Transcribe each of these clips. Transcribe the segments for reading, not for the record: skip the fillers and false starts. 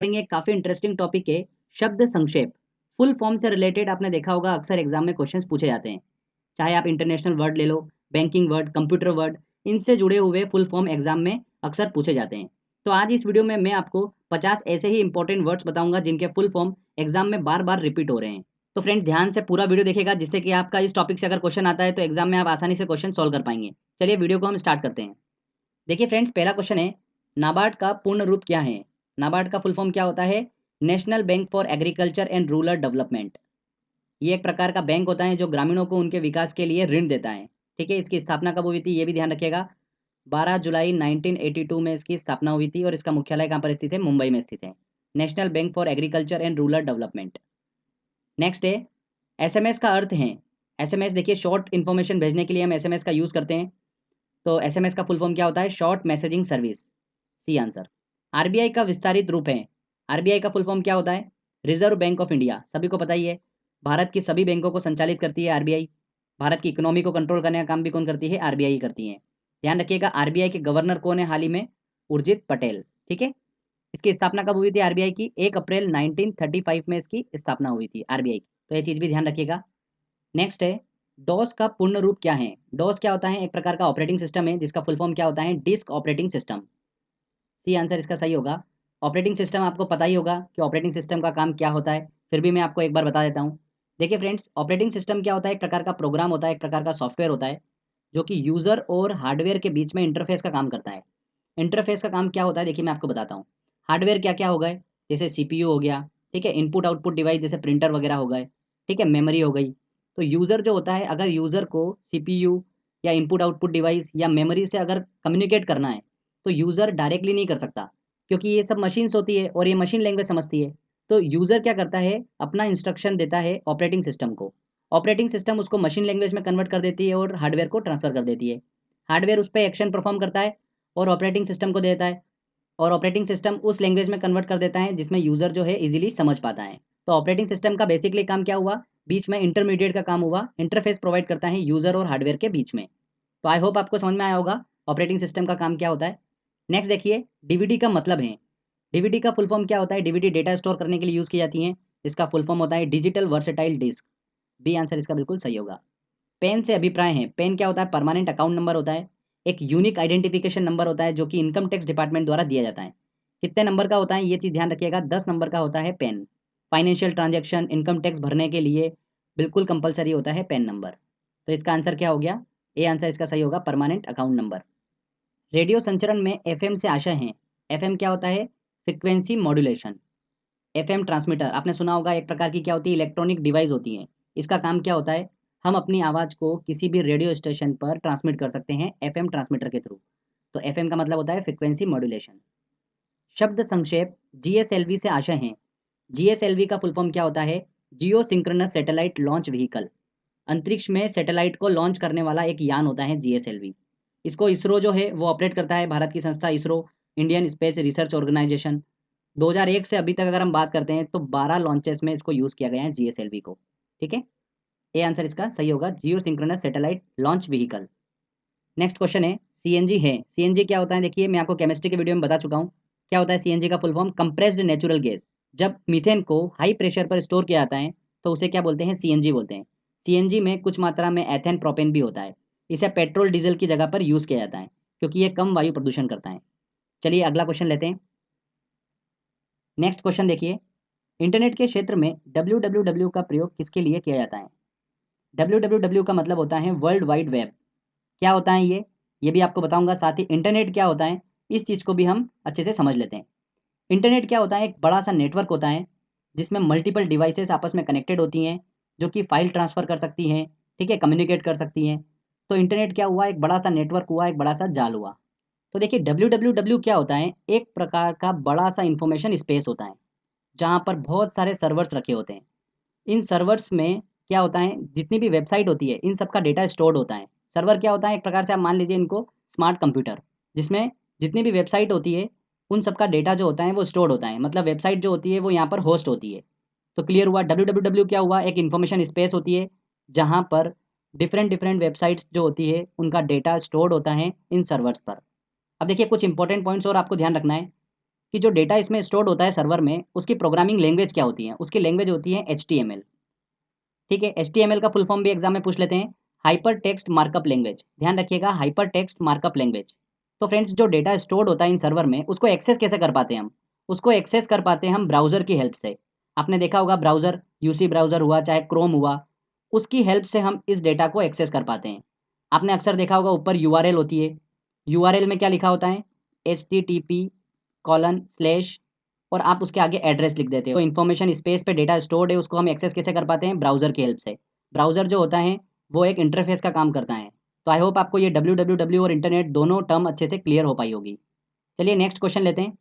पढ़ेंगे एक काफ़ी इंटरेस्टिंग टॉपिक है शब्द संक्षेप। फुल फॉर्म से रिलेटेड आपने देखा होगा अक्सर एग्जाम में क्वेश्चंस पूछे जाते हैं। चाहे आप इंटरनेशनल वर्ड ले लो, बैंकिंग वर्ड, कंप्यूटर वर्ड, इनसे जुड़े हुए फुल फॉर्म एग्जाम में अक्सर पूछे जाते हैं। तो आज इस वीडियो में मैं आपको 50 ऐसे ही इंपॉर्टेंट वर्ड्स बताऊंगा जिनके फुल फॉर्म एग्जाम में बार बार रिपीट हो रहे हैं। तो फ्रेंड ध्यान से पूरा वीडियो देखिएगा जिससे कि आपका इस टॉपिक से अगर क्वेश्चन आता है तो एग्जाम में आप आसानी से क्वेश्चन सॉल्व कर पाएंगे। चलिए वीडियो को हम स्टार्ट करते हैं। देखिए फ्रेंड्स, पहला क्वेश्चन है, नाबार्ड का पूर्ण रूप क्या है? नाबार्ड का फुल फॉर्म क्या होता है? National bank for agriculture and rural development. ये एक प्रकार का बैंक होता है जो ग्रामीणों को उनके विकास के लिए ऋण देता है। ठीक है, इसकी स्थापना कब हुई थी ये भी ध्यान रखिएगा। 12 जुलाई 1982 में इसकी स्थापना हुई थी और इसका मुख्यालय कहाँ पर स्थित है? मुंबई में स्थित है। National bank for agriculture and rural development. Next है, एसएमएस का अर्थ है। एसएमएस देखिए, शॉर्ट इन्फॉर्मेशन भेजने के लिए हम एसएमएस का यूज़ करते हैं। तो एसएमएस का फुल फॉर्म क्या होता है? Short messaging service. C answer. RBI का विस्तारित रूप है। आरबीआई का फुल फॉर्म क्या होता है? Reserve bank of India. सभी को पता ही है, भारत की सभी बैंकों को संचालित करती है आरबीआई। भारत की इकोनॉमी को कंट्रोल करने का काम भी कौन करती है? आरबीआई करती है। ध्यान रखिएगा, आरबीआई के गवर्नर कौन है हाल ही में? उर्जित पटेल। ठीक है, इसकी स्थापना कब हुई थी आरबीआई की? 1 अप्रैल 1935 में इसकी स्थापना हुई थी आरबीआई की। तो ये चीज़ भी ध्यान रखिएगा। नेक्स्ट है, डॉस का पूर्ण रूप क्या है? डॉस क्या होता है? एक प्रकार का ऑपरेटिंग सिस्टम है जिसका फुल फॉर्म क्या होता है? Disk operating system. C answer इसका सही होगा। ऑपरेटिंग सिस्टम आपको पता ही होगा कि ऑपरेटिंग सिस्टम का काम क्या होता है, फिर भी मैं आपको एक बार बता देता हूँ। देखिए फ्रेंड्स, ऑपरेटिंग सिस्टम क्या होता है? एक प्रकार का प्रोग्राम होता है, एक प्रकार का सॉफ्टवेयर होता है जो कि यूज़र और हार्डवेयर के बीच में इंटरफेस का काम करता है। इंटरफेस का काम क्या होता है? देखिए मैं आपको बताता हूँ। हार्डवेयर क्या क्या हो गए? जैसे सीपीयू हो गया, ठीक है, इनपुट आउटपुट डिवाइस जैसे प्रिंटर वगैरह हो गए, ठीक है, मेमोरी हो गई। तो यूज़र जो होता है, अगर यूज़र को सीपीयू या इनपुट आउटपुट डिवाइस या मेमोरी से अगर कम्युनिकेट करना है तो यूज़र डायरेक्टली नहीं कर सकता, क्योंकि ये सब मशीन्स होती है और ये मशीन लैंग्वेज समझती है। तो यूज़र क्या करता है? अपना इंस्ट्रक्शन देता है ऑपरेटिंग सिस्टम को। ऑपरेटिंग सिस्टम उसको मशीन लैंग्वेज में कन्वर्ट कर देती है और हार्डवेयर को ट्रांसफ़र कर देती है। हार्डवेयर उस पे एक्शन परफॉर्म करता है और ऑपरेटिंग सिस्टम को देता है, और ऑपरेटिंग सिस्टम उस लैंग्वेज में कन्वर्ट कर देता है जिसमें यूज़र जो है इजीली समझ पाता है। तो ऑपरेटिंग सिस्टम का बेसिकली काम क्या हुआ? बीच में इंटरमीडिएट का काम हुआ, इंटरफेस प्रोवाइड करता है यूज़र और हार्डवेयर के बीच में। तो आई होप आपको समझ में आया होगा ऑपरेटिंग सिस्टम का काम क्या होता है। नेक्स्ट देखिए, डीवीडी का मतलब है। डीवीडी का फुल फॉर्म क्या होता है? डीवीडी डेटा स्टोर करने के लिए यूज़ की जाती है। इसका फुल फॉर्म होता है digital versatile disc. B answer इसका बिल्कुल सही होगा। पेन से अभिप्राय है। पेन क्या होता है? परमानेंट अकाउंट नंबर होता है, एक यूनिक आइडेंटिफिकेशन नंबर होता है जो कि इनकम टैक्स डिपार्टमेंट द्वारा दिया जाता है। कितने नंबर का होता है ये चीज़ ध्यान रखिएगा? 10 नंबर का होता है PAN. Financial transaction, income tax भरने के लिए बिल्कुल कंपलसरी होता है पेन नंबर। तो इसका आंसर क्या हो गया? ए आंसर इसका सही होगा, परमानेंट अकाउंट नंबर। रेडियो संचरण में एफएम से आशय है। एफएम क्या होता है? Frequency modulation. एफएम ट्रांसमीटर आपने सुना होगा, एक प्रकार की क्या होती है? इलेक्ट्रॉनिक डिवाइस होती है। इसका काम क्या होता है? हम अपनी आवाज़ को किसी भी रेडियो स्टेशन पर ट्रांसमिट कर सकते हैं एफएम ट्रांसमीटर के थ्रू। तो एफएम का मतलब होता है फ्रिक्वेंसी मॉड्यूलेशन। शब्द संक्षेप जीएसएलवी से आशय हैं। जीएसएलवी का फुल फॉर्म क्या होता है? जियो सिंक्रोनस सैटेलाइट लॉन्च व्हीकल। अंतरिक्ष में सैटेलाइट को लॉन्च करने वाला एक यान होता है जीएसएलवी। इसको इसरो जो है वो ऑपरेट करता है, भारत की संस्था ISRO, Indian space research organisation. 2001 से अभी तक अगर हम बात करते हैं तो 12 लॉन्चेस में इसको यूज़ किया गया है जीएसएलवी को। ठीक है, ए आंसर इसका सही होगा, geosynchronous satellite launch vehicle. Next question है, सीएनजी है। सीएनजी क्या होता है? देखिए मैं आपको केमिस्ट्री के वीडियो में बता चुका हूँ। क्या होता है सीएनजी का full form? Compressed natural gas. जब मीथेन को हाई प्रेशर पर स्टोर किया जाता है तो उसे क्या बोलते हैं? सीएनजी बोलते हैं। सीएनजी में कुछ मात्रा में एथेन प्रोपेन भी होता है। इसे पेट्रोल डीजल की जगह पर यूज़ किया जाता है क्योंकि ये कम वायु प्रदूषण करता है। चलिए अगला क्वेश्चन लेते हैं। नेक्स्ट क्वेश्चन देखिए, इंटरनेट के क्षेत्र में www का प्रयोग किसके लिए किया जाता है? www का मतलब होता है वर्ल्ड वाइड वेब। क्या होता है ये भी आपको बताऊंगा। साथ ही इंटरनेट क्या होता है इस चीज़ को भी हम अच्छे से समझ लेते हैं। इंटरनेट क्या होता है? एक बड़ा सा नेटवर्क होता है जिसमें मल्टीपल डिवाइसेस आपस में कनेक्टेड होती हैं जो कि फाइल ट्रांसफ़र कर सकती हैं, ठीक है, कम्युनिकेट कर सकती हैं। तो इंटरनेट क्या हुआ? एक बड़ा सा नेटवर्क हुआ, एक बड़ा सा जाल हुआ। तो देखिए www क्या होता है? एक प्रकार का बड़ा सा इंफॉर्मेशन स्पेस होता है जहाँ पर बहुत सारे सर्वर्स रखे होते हैं। इन सर्वर्स में क्या होता है? जितनी भी वेबसाइट होती है इन सब का डेटा स्टोर्ड होता है। सर्वर क्या होता है? एक प्रकार से आप मान लीजिए इनको स्मार्ट कंप्यूटर, जिसमें जितनी भी वेबसाइट होती है उन सब का डेटा जो होता है वो स्टोर्ड होता है। मतलब वेबसाइट जो होती है वो यहाँ पर होस्ट होती है। तो क्लियर हुआ, www क्या हुआ? एक इन्फॉर्मेशन स्पेस होती है जहाँ पर डिफरेंट डिफरेंट वेबसाइट्स जो होती है उनका डेटा स्टोर्ड होता है इन सर्वर्स पर। अब देखिए कुछ इंपॉर्टेंट पॉइंट्स और आपको ध्यान रखना है। कि जो डेटा इसमें स्टोर्ड होता है सर्वर में, उसकी प्रोग्रामिंग लैंग्वेज क्या होती है। उसकी लैंग्वेज होती है HTML। ठीक है, HTML का फुल फॉर्म भी एग्जाम में पूछ लेते हैं, हाइपर टेक्स्ट मार्कअप लैंग्वेज। ध्यान रखिएगा, हाइपर टेक्स्ट मार्कअप लैंग्वेज। तो फ्रेंड्स, जो डेटा स्टोर्ड होता है इन सर्वर में, उसको एक्सेस कैसे कर पाते हैं हम? उसको एक्सेस कर पाते हैं हम ब्राउज़र की हेल्प से। आपने देखा होगा ब्राउज़र, UC ब्राउज़र हुआ चाहे क्रोम हुआ, उसकी हेल्प से हम इस डेटा को एक्सेस कर पाते हैं। आपने अक्सर देखा होगा ऊपर URL होती है, URL में क्या लिखा होता है, http:/, और आप उसके आगे एड्रेस लिख देते हो। तो इन्फॉर्मेशन स्पेस पे डेटा स्टोर्ड है, उसको हम एक्सेस कैसे कर पाते हैं? ब्राउज़र की हेल्प से। ब्राउज़र जो होता है वो एक इंटरफेस का काम करता है। तो आई होप आपको ये www और इंटरनेट दोनों टर्म अच्छे से क्लियर हो पाई होगी। चलिए नेक्स्ट क्वेश्चन लेते हैं।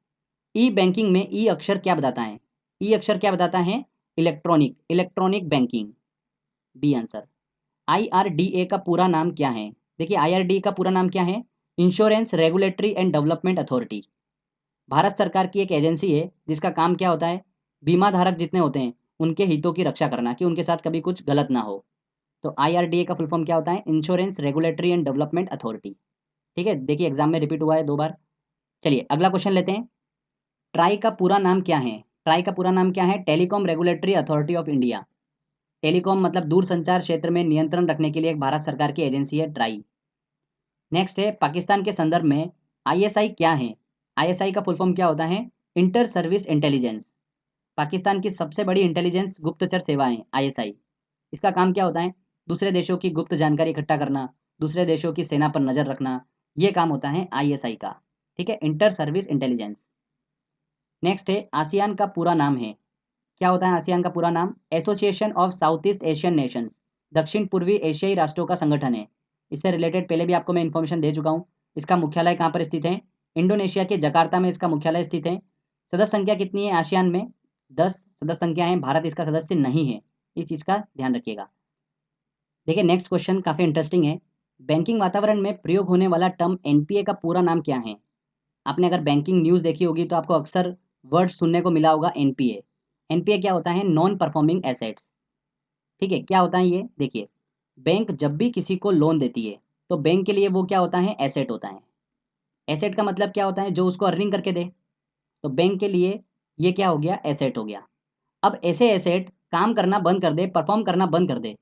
ई बैंकिंग में ई अक्षर क्या बताता है? ई अक्षर क्या बताता है? Electronic, electronic banking, B answer. IRDA का पूरा नाम क्या है? देखिए IRDA का पूरा नाम क्या है? Insurance regulatory and development authority. Bharat सरकार की एक एजेंसी है जिसका काम क्या होता है? बीमा धारक जितने होते हैं उनके हितों की रक्षा करना, कि उनके साथ कभी कुछ गलत ना हो। तो IRDA का फुल फॉर्म क्या होता है? Insurance regulatory and development authority. ठीक है, देखिए एग्जाम में रिपीट हुआ है 2 बार। चलिए अगला क्वेश्चन लेते हैं। ट्राई का पूरा नाम क्या है? ट्राई का पूरा नाम क्या है? Telecom regulatory authority of India. Telecom मतलब दूरसंचार क्षेत्र में नियंत्रण रखने के लिए एक भारत सरकार की एजेंसी है ट्राई। नेक्स्ट है, पाकिस्तान के संदर्भ में ISI क्या है? ISI का फुल फॉर्म क्या होता है? Inter service intelligence. पाकिस्तान की सबसे बड़ी इंटेलिजेंस गुप्तचर सेवाएं ISI। इसका काम क्या होता है? दूसरे देशों की गुप्त जानकारी इकट्ठा करना, दूसरे देशों की सेना पर नज़र रखना, ये काम होता है ISI का। ठीक है, इंटर सर्विस इंटेलिजेंस। नेक्स्ट है, आसियान का पूरा नाम है, क्या होता है आसियान का पूरा नाम? Association of south east Asian Nations. दक्षिण पूर्वी एशियाई राष्ट्रों का संगठन है। इससे रिलेटेड पहले भी आपको मैं इन्फॉर्मेशन दे चुका हूँ। इसका मुख्यालय कहाँ पर स्थित है? इंडोनेशिया के जकार्ता में इसका मुख्यालय स्थित है। सदस्य संख्या कितनी है आसियान में? 10 सदस्य संख्या है। भारत इसका सदस्य नहीं है, इस चीज़ का ध्यान रखिएगा। देखिए नेक्स्ट क्वेश्चन काफ़ी इंटरेस्टिंग है। बैंकिंग वातावरण में प्रयोग होने वाला टर्म NPA का पूरा नाम क्या है? आपने अगर बैंकिंग न्यूज़ देखी होगी तो आपको अक्सर वर्ड सुनने को मिला होगा NPA। NPA क्या होता है? Non performing assets. ठीक है, क्या होता है ये? देखिए, बैंक जब भी किसी को लोन देती है तो बैंक के लिए वो क्या होता है? एसेट होता है। एसेट का मतलब क्या होता है? जो उसको अर्निंग करके दे। तो बैंक के लिए ये क्या हो गया? एसेट हो गया। अब ऐसे एसेट काम करना बंद कर दे, परफॉर्म करना बंद कर दे,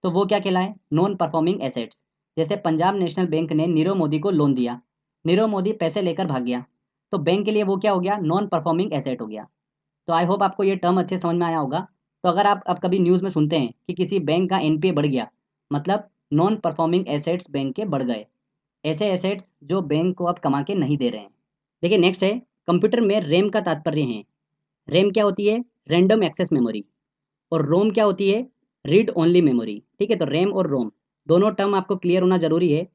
तो वो क्या कहलाए? Non performing assets. जैसे पंजाब नेशनल बैंक ने नीरव मोदी को लोन दिया, नीरव मोदी पैसे लेकर भाग गया, तो बैंक के लिए वो क्या हो गया? नॉन परफॉर्मिंग एसेट हो गया। तो आई होप आपको ये टर्म अच्छे समझ में आया होगा। तो अगर आप अब कभी न्यूज़ में सुनते हैं कि किसी बैंक का NPA बढ़ गया, मतलब नॉन परफॉर्मिंग एसेट्स बैंक के बढ़ गए। ऐसे एसेट्स जो बैंक को अब कमा के नहीं दे रहे हैं। देखिए नेक्स्ट है, कंप्यूटर में रैम का तात्पर्य है। रैम क्या होती है? Random access memory. और रोम क्या होती है? Read only memory. ठीक है, तो रैम और रोम दोनों टर्म आपको क्लियर होना जरूरी है।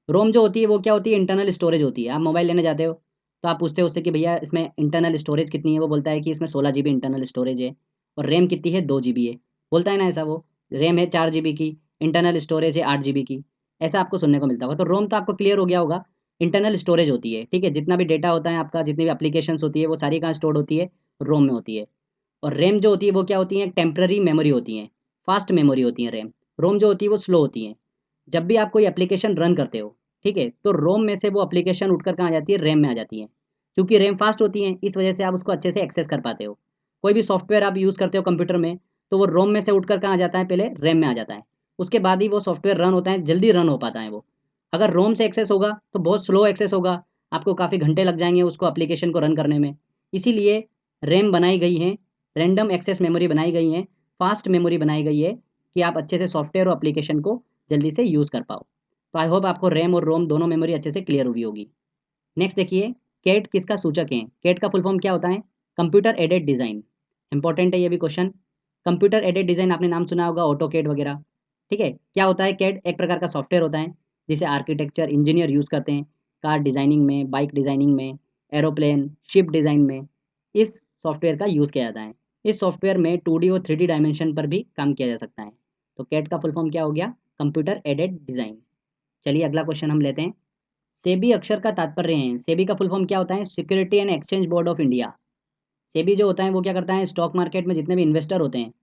रोम जो होती है वो क्या होती है? इंटरनल स्टोरेज होती है। आप मोबाइल लेने जाते हो तो आप पूछते हो उससे कि भैया इसमें इंटरनल स्टोरेज कितनी है, वो बोलता है कि इसमें 16 GB इंटरनल स्टोरेज है। और रैम कितनी है? 2 GB है। बोलता है ना ऐसा वो। रैम है 4 GB की, इंटरनल स्टोरेज है 8 GB की। ऐसा आपको सुनने को मिलता होगा। तो रोम तो आपको क्लियर हो गया होगा, इंटरनल स्टोरेज होती है। ठीक है, जितना भी डेटा होता है आपका, जितनी भी एप्लीकेशंस होती है वो सारी कहाँ स्टोर होती है? रोम में होती है। और रैम जो होती है वो क्या होती है? टेम्पररी मेमोरी होती है, फास्ट मेमोरी होती है रैम। रोम जो होती है वो स्लो होती है। जब भी आप कोई एप्लीकेशन रन करते हो, ठीक है, तो रोम में से वो एप्लीकेशन उठकर कहाँ आ जाती है? रैम में आ जाती है। क्योंकि रैम फास्ट होती है, इस वजह से आप उसको अच्छे से एक्सेस कर पाते हो। कोई भी सॉफ्टवेयर आप यूज़ करते हो कंप्यूटर में, तो वो रोम में से उठकर कहाँ आ जाता है? पहले रैम में आ जाता है। उसके बाद ही वो सॉफ्टवेयर रन होता है, जल्दी रन हो पाता है वो। अगर रोम से एक्सेस होगा तो बहुत स्लो एक्सेस होगा, आपको काफ़ी घंटे लग जाएंगे उसको एप्लीकेशन को रन करने में। इसीलिए रैम बनाई गई है, रैंडम एक्सेस मेमोरी बनाई गई है, फास्ट मेमोरी बनाई गई है, कि आप अच्छे से सॉफ्टवेयर और एप्लीकेशन को जल्दी से यूज़ कर पाओ। तो आई होप आपको रैम और रोम दोनों मेमोरी अच्छे से क्लियर हुई होगी। नेक्स्ट देखिए, कैट किसका सूचक है? कैट का फुल फॉर्म क्या होता है? Computer aided design. इंपॉर्टेंट है ये भी क्वेश्चन। कंप्यूटर एडेड डिज़ाइन आपने नाम सुना होगा, ऑटो कैड वगैरह। ठीक है, क्या होता है? कैड एक प्रकार का सॉफ्टवेयर होता है जिसे आर्किटेक्चर इंजीनियर यूज़ करते हैं, कार डिज़ाइनिंग में, बाइक डिज़ाइनिंग में, एरोप्लेन शिप डिज़ाइन में इस सॉफ्टवेयर का यूज़ किया जाता है। इस सॉफ्टवेयर में 2D और 3D डायमेंशन पर भी काम किया जा सकता है। तो कैट का फुल फॉर्म क्या हो गया? Computer aided design. चलिए अगला क्वेश्चन हम लेते हैं। सेबी अक्षर का तात्पर्य है, सेबी का फुल फॉर्म क्या होता है? Security and exchange board of India. SEBI जो होता है वो क्या करता है? स्टॉक मार्केट में जितने भी इन्वेस्टर होते हैं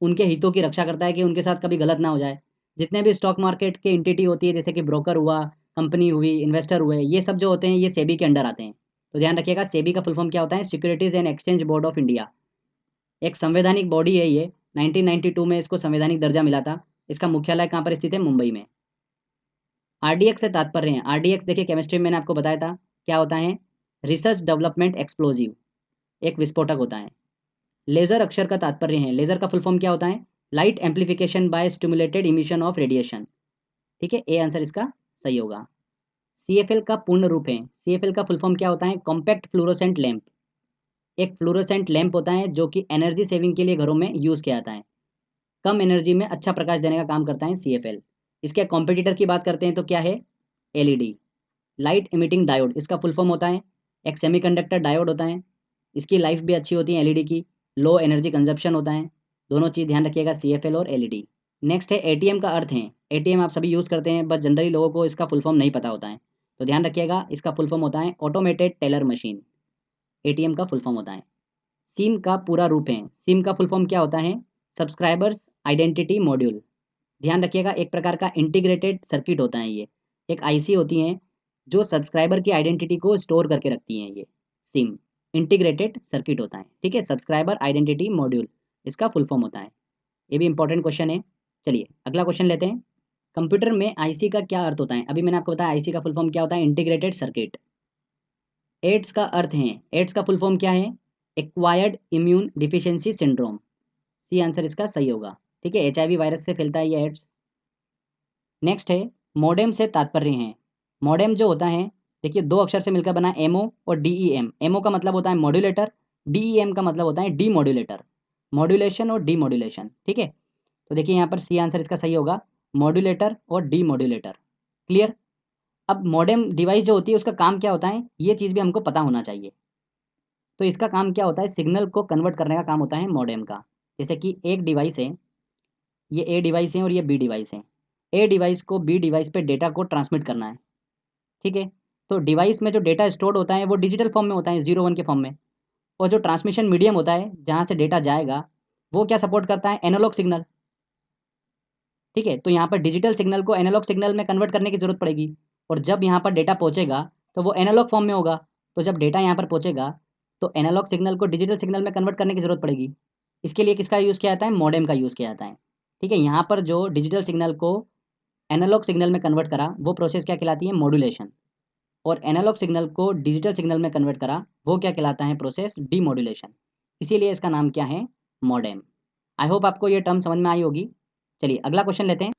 उनके हितों की रक्षा करता है, कि उनके साथ कभी गलत ना हो जाए। जितने भी स्टॉक मार्केट के एंटिटी होती है, जैसे कि ब्रोकर हुआ, कंपनी हुई, इन्वेस्टर हुए, ये सब जो होते हैं ये सेबी के अंडर आते हैं। तो ध्यान रखिएगा, सेबी का फुल फॉर्म क्या होता है, securities and exchange board of India. एक संवैधानिक बॉडी है ये, 1992 में इसको संवैधानिक दर्जा मिला था। इसका मुख्यालय कहाँ पर स्थित है, मुंबई में। आरडीएक्स से तात्पर्य है, आरडीएक्स देखिए केमिस्ट्री में मैंने आपको बताया था क्या होता है, रिसर्च डेवलपमेंट एक्सप्लोजिव, एक विस्फोटक होता है। लेज़र अक्षर का तात्पर्य है, लेज़र का फुल फॉर्म क्या होता है, light amplification by stimulated emission of radiation. ठीक है, ए आंसर इसका सही होगा। सीएफएल का पूर्ण रूप है, सीएफएल का फुल फॉर्म क्या होता है, कॉम्पैक्ट फ्लोरोसेंट लैंप। एक फ्लोरोसेंट लैंप होता है जो कि एनर्जी सेविंग के लिए घरों में यूज़ किया जाता है, कम एनर्जी में अच्छा प्रकाश देने का काम करता है सीएफएल। इसके कॉम्पिटिटर की बात करते हैं तो क्या है, एलईडी, लाइट इमिटिंग डायोड, इसका फुल फॉर्म होता है, एक सेमीकंडक्टर डायोड होता है। इसकी लाइफ भी अच्छी होती है एलईडी की, लो एनर्जी कंजप्शन होता है। दोनों चीज़ ध्यान रखिएगा, सीएफएल और एलईडी। नेक्स्ट है एटीएम का अर्थ है, एटीएम आप सभी यूज़ करते हैं, बस जनरली लोगों को इसका फुल फॉर्म नहीं पता होता है, तो ध्यान रखिएगा इसका फुल फॉर्म होता है ऑटोमेटेड टेलर मशीन, एटीएम का फुल फॉर्म होता है। सिम का पूरा रूप है, सिम का फुल फॉर्म क्या होता है, सब्सक्राइबर्स आइडेंटिटी मॉड्यूल। ध्यान रखिएगा एक प्रकार का इंटीग्रेटेड सर्किट होता है ये, एक आईसी होती हैं जो सब्सक्राइबर की आइडेंटिटी को स्टोर करके रखती हैं, ये सिम इंटीग्रेटेड सर्किट होता है। ठीक है, सब्सक्राइबर आइडेंटिटी मॉड्यूल इसका फुल फॉर्म होता है। ये भी इंपॉर्टेंट क्वेश्चन है। चलिए अगला क्वेश्चन लेते हैं, कंप्यूटर में आईसी का क्या अर्थ होता है, अभी मैंने आपको बताया आईसी का फुल फॉर्म क्या होता है, इंटीग्रेटेड सर्किट। एड्स का अर्थ है, एड्स का फुल फॉर्म क्या है, acquired immune deficiency syndrome, C answer इसका सही होगा। ठीक है, एचआईवी वायरस से फैलता है ये एड्स। नेक्स्ट है, मॉडेम से तात्पर्य है, मॉडेम जो होता है देखिए दो अक्षर से मिलकर बना, एमओ और डीईएम। एमओ का मतलब होता है मॉड्यूलेटर, डीईएम का मतलब होता है डीमॉड्यूलेटर, मॉड्यूलेशन और डीमॉड्यूलेशन। ठीक है, तो देखिए यहाँ पर सी आंसर इसका सही होगा, मॉड्यूलेटर और डीमॉड्यूलेटर। क्लियर। अब मॉडेम डिवाइस जो होती है उसका काम क्या होता है, ये चीज़ भी हमको पता होना चाहिए। तो इसका काम क्या होता है, सिग्नल को कन्वर्ट करने का काम होता है मॉडेम का। जैसे कि एक डिवाइस है, ये ए डिवाइस है और ये बी डिवाइस है, ए डिवाइस को बी डिवाइस पे डेटा को ट्रांसमिट करना है। ठीक है, तो डिवाइस में जो डेटा स्टोर्ड होता है वो डिजिटल फॉर्म में होता है, 0 1 के फॉर्म में, और जो ट्रांसमिशन मीडियम होता है जहाँ से डेटा जाएगा वो क्या सपोर्ट करता है, एनालॉग सिग्नल। ठीक है, तो यहाँ पर डिजिटल सिग्नल को एनालॉग सिग्नल में कन्वर्ट करने की जरूरत पड़ेगी, और जब यहाँ पर डेटा पहुँचेगा तो वो एनालॉग फॉर्म में होगा, तो जब डेटा यहाँ पर पहुँचेगा तो एनालॉग सिग्नल को डिजिटल सिग्नल में कन्वर्ट करने की जरूरत पड़ेगी। इसके लिए किसका यूज़ किया जाता है, मॉडेम का यूज़ किया जाता है। ठीक है, यहाँ पर जो डिजिटल सिग्नल को एनालॉग सिग्नल में कन्वर्ट करा वो प्रोसेस क्या कहलाती है, मॉड्यूलेशन, और एनालॉग सिग्नल को डिजिटल सिग्नल में कन्वर्ट करा वो क्या कहलाता है, प्रोसेस डीमॉड्यूलेशन। इसीलिए इसका नाम क्या है, मॉडेम। आई होप आपको ये टर्म समझ में आई होगी। चलिए अगला क्वेश्चन लेते हैं,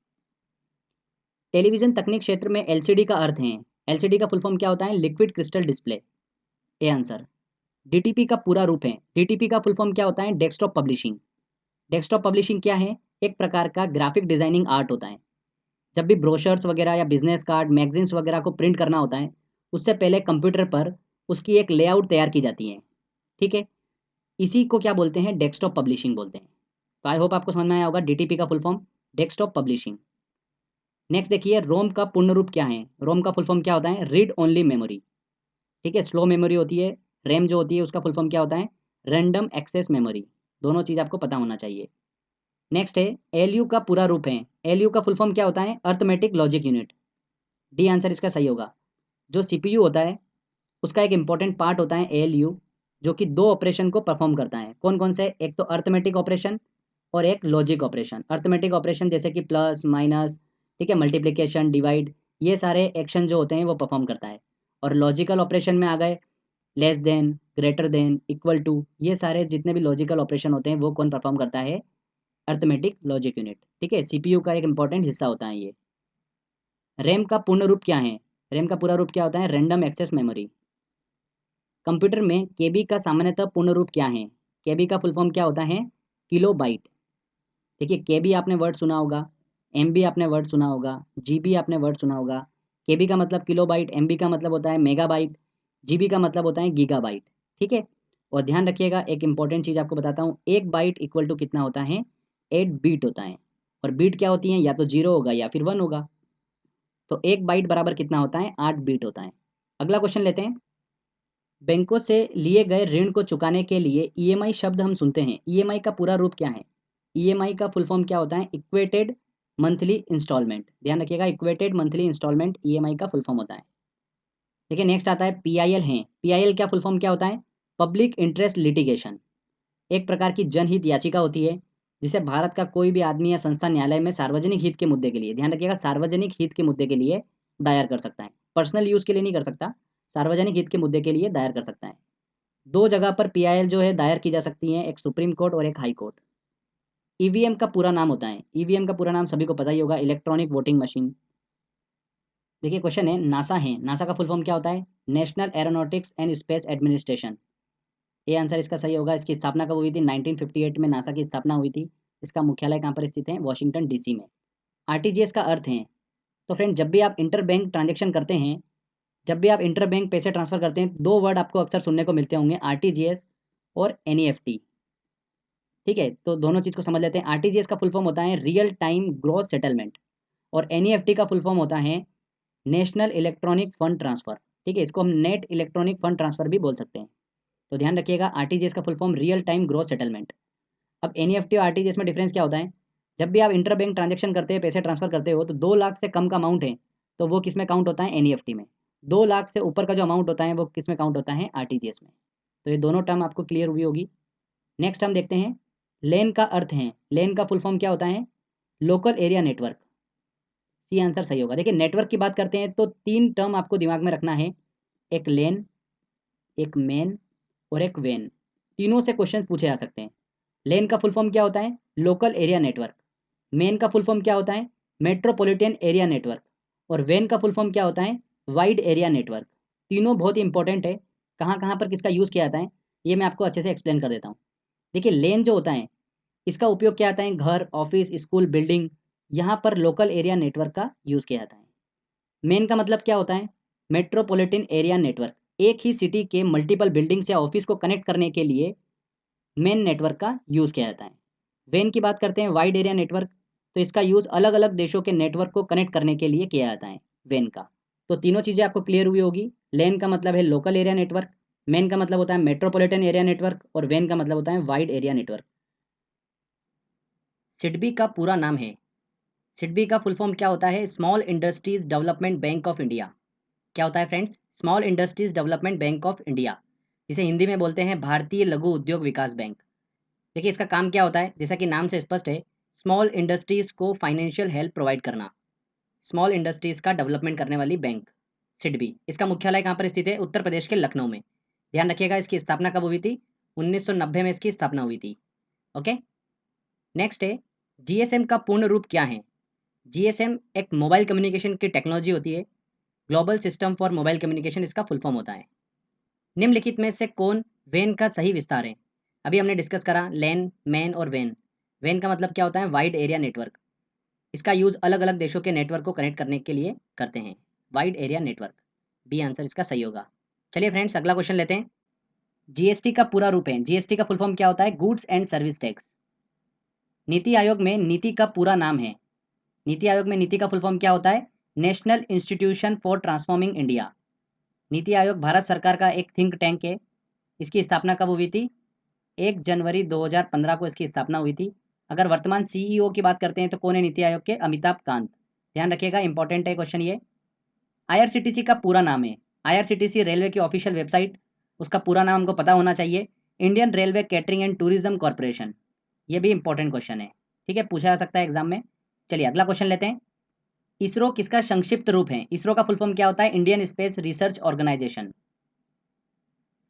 टेलीविजन तकनीक क्षेत्र में एलसीडी का अर्थ है, एलसीडी का फुल फॉर्म क्या होता है, liquid crystal display, A answer. DTP का पूरा रूप है, डीटीपी का फुल फॉर्म क्या होता है, डेस्कटॉप पब्लिशिंग। डेस्कटॉप पब्लिशिंग क्या है, एक प्रकार का ग्राफिक डिजाइनिंग आर्ट होता है। जब भी ब्रोशर्स वगैरह या बिजनेस कार्ड मैगजीन्स वगैरह को प्रिंट करना होता है उससे पहले कंप्यूटर पर उसकी एक लेआउट तैयार की जाती है। ठीक है, इसी को क्या बोलते हैं, डेस्कटॉप पब्लिशिंग बोलते हैं। तो आई होप आपको समझ में आया होगा, डीटीपी का full form desktop publishing. Next देखिए, रोम का पूर्ण रूप क्या है, रोम का फुल फॉर्म क्या होता है, रीड ओनली मेमोरी। ठीक है, स्लो मेमोरी होती है, रैम जो होती है उसका फुल फॉर्म क्या होता है, रैंडम एक्सेस मेमोरी। दोनों चीज़ आपको पता होना चाहिए। नेक्स्ट है, एलयू का पूरा रूप है, एलयू का फुल फॉर्म क्या होता है, arithmetic logic unit, D answer इसका सही होगा। जो सीपीयू होता है उसका एक इंपॉर्टेंट पार्ट होता है एलयू, जो कि दो ऑपरेशन को परफॉर्म करता है, कौन कौन से, एक तो अर्थमेटिक ऑपरेशन और एक लॉजिक ऑपरेशन। अर्थमेटिक ऑपरेशन जैसे कि प्लस माइनस, ठीक है, मल्टीप्लिकेशन डिवाइड, ये सारे एक्शन जो होते हैं वो परफॉर्म करता है। और लॉजिकल ऑपरेशन में आ गए less than, greater than, equal to, ये सारे जितने भी लॉजिकल ऑपरेशन होते हैं वो कौन परफॉर्म करता है, अर्थमेटिक लॉजिक यूनिट। ठीक है, सीपीयू का एक इंपॉर्टेंट हिस्सा होता है ये। रैम का पूर्ण रूप क्या है, रैम का पूरा रूप क्या होता है, रैंडम एक्सेस मेमोरी। कंप्यूटर में केबी का सामान्यतः पूर्ण रूप क्या है, केबी का फुल फॉर्म क्या होता है, किलो बाइट। देखिए केबी आपने वर्ड सुना होगा, एमबी आपने वर्ड सुना होगा, जीबी आपने वर्ड सुना होगा। केबी का मतलब किलो बाइट, एमबी का मतलब होता है मेगा बाइट, जीबी का मतलब होता है गीगा बाइट। ठीक है, और ध्यान रखिएगा एक इंपॉर्टेंट चीज़ आपको बताता हूँ, एक बाइट इक्वल टू कितना होता है, 8 बीट होता है। और बीट क्या होती है, या तो 0 होगा या फिर 1 होगा, तो एक बाइट बराबर कितना होता है, 8 बीट होता है। अगला क्वेश्चन लेते हैं, बैंकों से लिए गए ऋण को चुकाने के लिए ईएमआई शब्द हम सुनते हैं, ईएमआई का पूरा रूप क्या है, ईएमआई का फुल फॉर्म क्या होता है, इक्वेटेड मंथली इंस्टॉलमेंट। ध्यान रखिएगा, इक्वेटेड मंथली इंस्टॉलमेंट ईएमआई का फुल फॉर्म होता है। देखिए नेक्स्ट आता है PIL हैं। PIL क्या फुल फॉर्म क्या होता है? Public interest litigation. एक प्रकार की जनहित याचिका होती है जिसे भारत का कोई भी आदमी या संस्था न्यायालय में सार्वजनिक हित के मुद्दे के लिए, ध्यान रखिएगा, सार्वजनिक हित के मुद्दे के लिए दायर कर सकता है। पर्सनल यूज़ के लिए नहीं कर सकता, सार्वजनिक हित के मुद्दे के लिए दायर कर सकता है। दो जगह पर PIL जो है दायर की जा सकती हैं, एक सुप्रीम कोर्ट और एक हाई कोर्ट। EVM का पूरा नाम होता है, EVM का पूरा नाम सभी को पता ही होगा, इलेक्ट्रॉनिक वोटिंग मशीन। देखिए क्वेश्चन है, नासा है, नासा का फुल फॉर्म क्या होता है? National aeronautics and space administration. ये आंसर इसका सही होगा। इसकी स्थापना कब हुई थी? 1958 में नासा की स्थापना हुई थी। इसका मुख्यालय कहाँ पर स्थित है? वॉशिंगटन DC में। RTGS का अर्थ है, तो फ्रेंड जब भी आप इंटर बैंक ट्रांजेक्शन करते हैं, जब भी आप इंटर बैंक पैसे ट्रांसफर करते हैं, दो वर्ड आपको अक्सर सुनने को मिलते होंगे, RTGS और NEFT। ठीक है, तो दोनों चीज़ को समझ लेते हैं। RTGS का फुल फॉर्म होता है रियल टाइम ग्रॉस सेटलमेंट, और NEFT का फुल फॉर्म होता है नेशनल इलेक्ट्रॉनिक फंड ट्रांसफर। ठीक है, इसको हम नेट इलेक्ट्रॉनिक फंड ट्रांसफर भी बोल सकते हैं। तो ध्यान रखिएगा, RTGS का full form real time gross settlement. अब NEFT और RTGS में डिफरेंस क्या होता है? जब भी आप इंटर बैंक ट्रांजेक्शन करते हैं, पैसे ट्रांसफर करते हो, तो 2 लाख से कम का अमाउंट है तो वो किस में काउंट होता है? NEFT में। 2 लाख से ऊपर का जो अमाउंट होता है वो किस में काउंट होता है? RTGS में। तो ये दोनों टर्म आपको क्लियर हुई होगी। नेक्स्ट हम देखते हैं, लेन का अर्थ है, लेन का फुल फॉर्म क्या होता है? Local area network. C answer सही होगा। देखिए नेटवर्क की बात करते हैं तो 3 टर्म आपको दिमाग में रखना है, एक लेन, एक मेन और एक वेन। तीनों से क्वेश्चन पूछे जा सकते हैं। लेन का फुल फॉर्म क्या होता है? Local area network. मेन का फुल फॉर्म क्या होता है? Metropolitan area network. और वेन का फुल फॉर्म क्या होता है? Wide area network. तीनों बहुत ही इंपॉर्टेंट है। कहाँ कहाँ पर किसका यूज़ किया जाता है ये मैं आपको अच्छे से एक्सप्लेन कर देता हूँ। देखिए लेन जो होता है इसका उपयोग क्या आता है? घर, ऑफिस, स्कूल, बिल्डिंग, यहाँ पर लोकल एरिया नेटवर्क का यूज़ किया जाता है। मेन का मतलब क्या होता है? Metropolitan area network. एक ही सिटी के मल्टीपल बिल्डिंग्स या ऑफिस को कनेक्ट करने के लिए मेन नेटवर्क का यूज़ किया जाता है। वेन की बात करते हैं, वाइड एरिया नेटवर्क, तो इसका यूज़ अलग अलग देशों के नेटवर्क को कनेक्ट करने के लिए किया जाता है वेन का। तो तीनों चीज़ें आपको क्लियर हुई होगी। लेन का मतलब है लोकल एरिया नेटवर्क, मेन का मतलब होता है मेट्रोपॉलिटन एरिया नेटवर्क, और वेन का मतलब होता है वाइड एरिया नेटवर्क। सिडबी का पूरा नाम है, सिडबी का फुल फॉर्म क्या होता है? Small industries development bank of India. क्या होता है friends? Small industries development bank of India, जिसे हिंदी में बोलते हैं भारतीय लघु उद्योग विकास बैंक। देखिए इसका काम क्या होता है? जैसा कि नाम से स्पष्ट है, स्मॉल इंडस्ट्रीज़ को फाइनेंशियल हेल्प प्रोवाइड करना। स्मॉल इंडस्ट्रीज़ का डेवलपमेंट करने वाली बैंक सिडबी। इसका मुख्यालय कहाँ पर स्थित है? उत्तर प्रदेश के लखनऊ में। ध्यान रखिएगा, इसकी स्थापना कब हुई थी? 1990 में इसकी स्थापना हुई थी। ओके, नेक्स्ट है, GSM का पूर्ण रूप क्या है? GSM एक मोबाइल कम्युनिकेशन की टेक्नोलॉजी होती है, global system for mobile communication इसका फुल फॉर्म होता है। निम्नलिखित में से कौन वेन का सही विस्तार है? अभी हमने डिस्कस करा लेन, मैन और वेन। वेन का मतलब क्या होता है? Wide area network. इसका यूज़ अलग अलग देशों के नेटवर्क को कनेक्ट करने के लिए करते हैं, wide area network. B answer इसका सही होगा। चलिए फ्रेंड्स अगला क्वेश्चन लेते हैं। GST का पूरा रूप है, GST का फुल फॉर्म क्या होता है? Goods and service tax. NITI Aayog में नीति का पूरा नाम है, नीति आयोग में नीति का फुल फॉर्म क्या होता है? National institution for transforming India. NITI Aayog Bharat सरकार का एक थिंक टैंक है। इसकी स्थापना कब हुई थी? 1 जनवरी 2015 को इसकी स्थापना हुई थी। अगर वर्तमान CEO की बात करते हैं तो कौन है नीति आयोग के? अमिताभ कांत। ध्यान रखिएगा, इंपॉर्टेंट है क्वेश्चन ये। IRCTC का पूरा नाम है, IRCTC रेलवे की ऑफिशियल वेबसाइट, उसका पूरा नाम हमको पता होना चाहिए, Indian railway catering and tourism corporation. ये भी इंपॉर्टेंट क्वेश्चन है, ठीक है, पूछा जा सकता है एग्जाम में। चलिए अगला क्वेश्चन लेते हैं। इसरो किसका संक्षिप्त रूप है? इसरो का फुल फॉर्म क्या होता है? Indian space research organisation.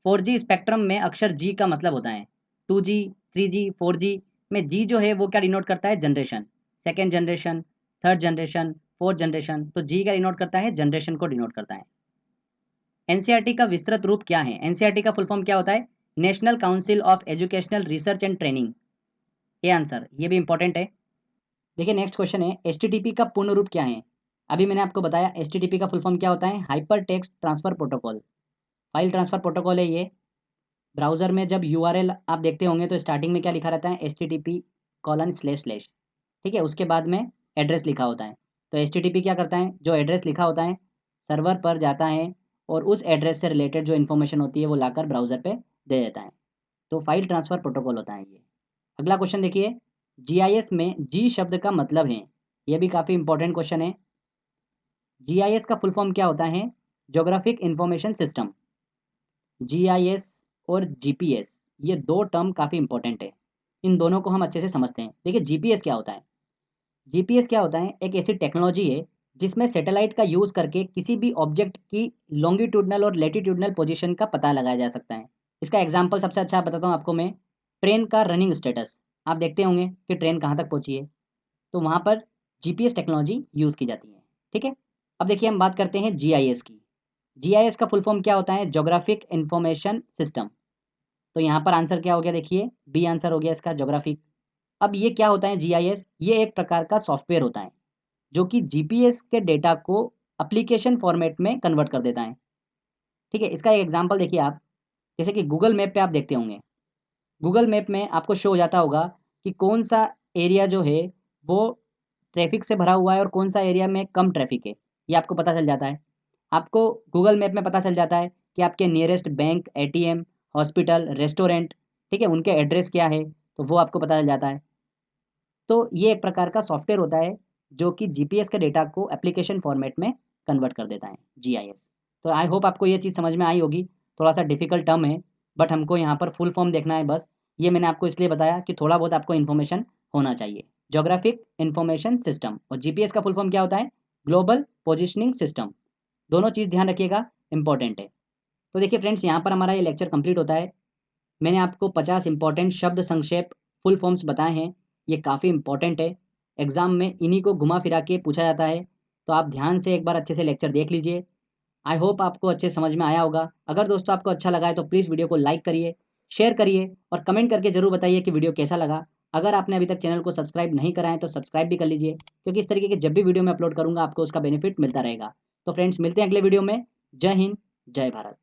4G spectrum में अक्षर G का मतलब होता है 2G, 3G, 4G में G जो है वो क्या डिनोट करता है? Generation, second generation, third generation, fourth generation. तो G का डिनोट करता है? जनरेशन को डिनोट करता है। NCERT का विस्तृत रूप क्या है? NCERT का फुल फॉर्म क्या होता है? National council of educational research and training. ये आंसर, ये भी इंपॉर्टेंट है। देखिए नेक्स्ट क्वेश्चन है, HTTP का पूर्ण रूप क्या है? अभी मैंने आपको बताया HTTP का फुल फॉर्म क्या होता है? Hyper text transfer protocol, file transfer protocol है ये। ब्राउज़र में जब URL आप देखते होंगे तो स्टार्टिंग में क्या लिखा रहता है? HTTP:// ठीक है, उसके बाद में एड्रेस लिखा होता है। तो HTTP क्या करता है? जो एड्रेस लिखा होता है सर्वर पर जाता है और उस एड्रेस से रिलेटेड जो इन्फॉर्मेशन होती है वो लाकर ब्राउज़र पे दे देता है। तो फाइल ट्रांसफ़र प्रोटोकॉल होता है ये। अगला क्वेश्चन देखिए, GIS में G शब्द का मतलब है, ये भी काफ़ी इंपॉर्टेंट क्वेश्चन है। GIS का फुल फॉर्म क्या होता है? ज्योग्राफिक इंफॉर्मेशन सिस्टम, जीआईएस और जीपीएस, ये दो टर्म काफ़ी इंपॉर्टेंट है। इन दोनों को हम अच्छे से समझते हैं। देखिए जीपीएस क्या होता है। जीपीएस क्या होता है, एक ऐसी टेक्नोलॉजी है जिसमें सैटेलाइट का यूज़ करके किसी भी ऑब्जेक्ट की लॉन्गिट्यूडनल और लैटिट्यूडनल पोजीशन का पता लगाया जा सकता है। इसका एग्जांपल सबसे अच्छा बताता हूँ आपको मैं, ट्रेन का रनिंग स्टेटस। आप देखते होंगे कि ट्रेन कहाँ तक पहुँची है, तो वहाँ पर जीपीएस टेक्नोलॉजी यूज़ की जाती है। ठीक है, अब देखिए हम बात करते हैं जीआईएस की। जीआईएस का फुल फॉर्म क्या होता है, ज्योग्राफिक इंफॉर्मेशन सिस्टम। तो यहाँ पर आंसर क्या हो गया, देखिए बी आंसर हो गया इसका, ज्योग्राफिक। अब ये क्या होता है जीआईएस, ये एक प्रकार का सॉफ्टवेयर होता है जो कि जीपीएस के डेटा को एप्लीकेशन फॉर्मेट में कन्वर्ट कर देता है। ठीक है, इसका एक एग्जांपल देखिए आप, जैसे कि गूगल मैप पे आप देखते होंगे, गूगल मैप में आपको शो हो जाता होगा कि कौन सा एरिया जो है वो ट्रैफिक से भरा हुआ है और कौन सा एरिया में कम ट्रैफिक है, ये आपको पता चल जाता है। आपको गूगल मैप में पता चल जाता है कि आपके nearest bank, ATM, hospital, restaurant, ठीक है, उनके एड्रेस क्या है, तो वो आपको पता चल जाता है। तो ये एक प्रकार का सॉफ्टवेयर होता है जो कि जीपीएस के डेटा को एप्लीकेशन फॉर्मेट में कन्वर्ट कर देता है, जीआईएस। तो आई होप आपको ये चीज़ समझ में आई होगी। थोड़ा सा डिफिकल्ट टर्म है, बट हमको यहाँ पर फुल फॉर्म देखना है बस। ये मैंने आपको इसलिए बताया कि थोड़ा बहुत आपको इन्फॉर्मेशन होना चाहिए। ज्योग्राफिक इंफॉर्मेशन सिस्टम और जीपीएस का फुल फॉर्म क्या होता है, ग्लोबल पोजिशनिंग सिस्टम। दोनों चीज़ ध्यान रखिएगा, इंपॉर्टेंट है। तो देखिए फ्रेंड्स, यहाँ पर हमारा ये लेक्चर कंप्लीट होता है। मैंने आपको 50 इंपॉर्टेंट शब्द संक्षेप फुल फॉर्म्स बताए हैं। ये काफ़ी इंपॉर्टेंट है, एग्ज़ाम में इन्हीं को घुमा फिरा के पूछा जाता है। तो आप ध्यान से एक बार अच्छे से लेक्चर देख लीजिए। आई होप आपको अच्छे समझ में आया होगा। अगर दोस्तों आपको अच्छा लगा है तो प्लीज़ वीडियो को लाइक करिए, शेयर करिए और कमेंट करके ज़रूर बताइए कि वीडियो कैसा लगा। अगर आपने अभी तक चैनल को सब्सक्राइब नहीं करा है तो सब्सक्राइब भी कर लीजिए, क्योंकि इस तरीके के जब भी वीडियो मैं अपलोड करूँगा आपको उसका बेनिफिट मिलता रहेगा। तो फ्रेंड्स, मिलते हैं अगले वीडियो में। जय हिंद, जय भारत।